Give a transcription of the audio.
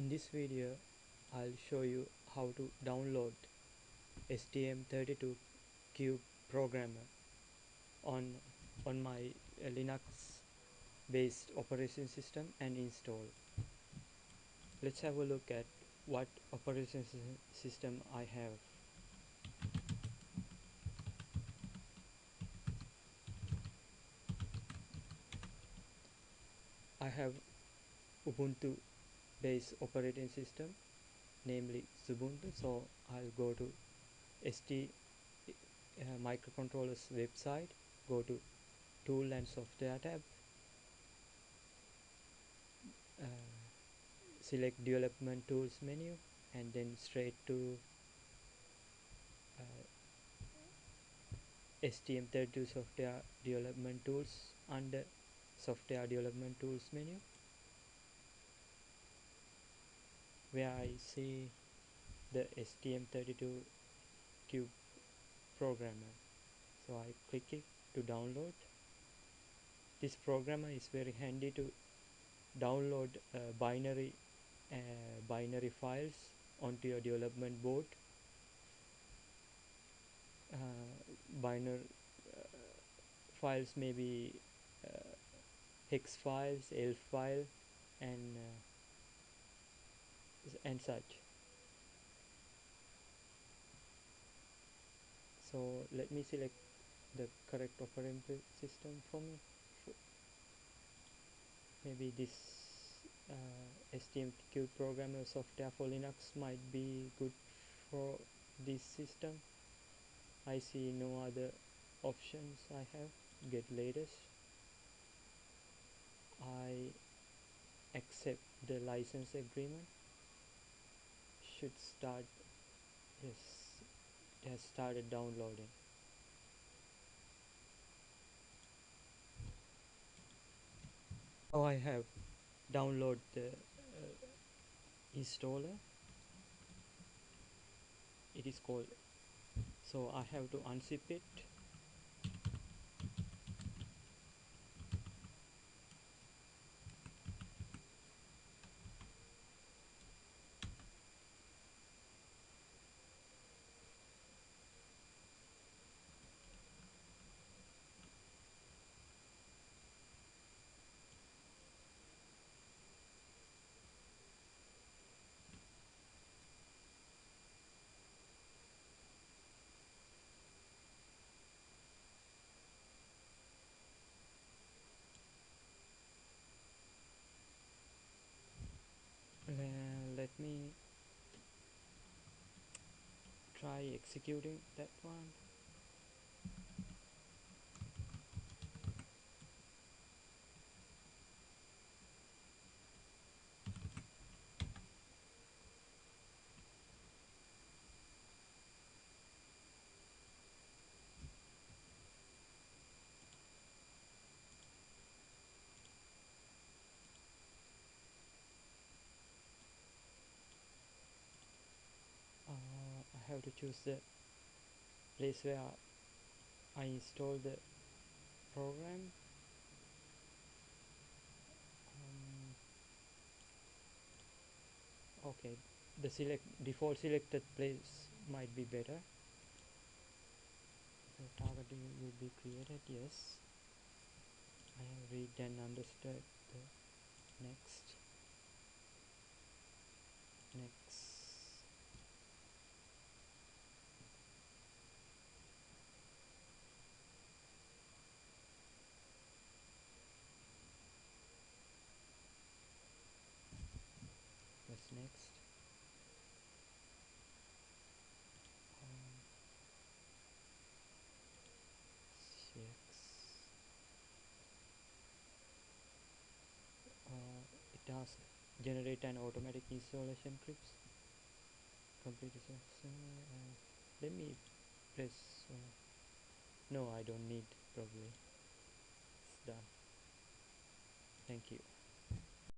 In this video, I'll show you how to download STM32Cube programmer on, on my Linux based operating system and install. Let's have a look at what operating system I have. I have Ubuntu based operating system, namely Xubuntu. So I'll go to ST microcontrollers website, go to tool and software tab, uh, select development tools menu, and then straight to STM32 software development tools. Under software development tools menu, where I see the STM32 Cube programmer, so I click it to download. This programmer is very handy to download binary files onto your development board. Binary files may be hex files, ELF file, and such. So let me select the correct operating system for me. Maybe this STM32 programmer software for Linux might be good for this system. I see no other options I have. Get latest. I accept the license agreement. Should start. Yes, it has started downloading. Now I have downloaded the installer. It is called, so I have to unzip it. Let me try executing that one. I have to choose the place where I install the program. Okay, the default selected place might be better. The target will be created. Yes, I have read and understood the next. What's next? CX. It asks generate an automatic installation scripts. Complete this. Let me press. No, I don't need. Probably it's done. Thank you.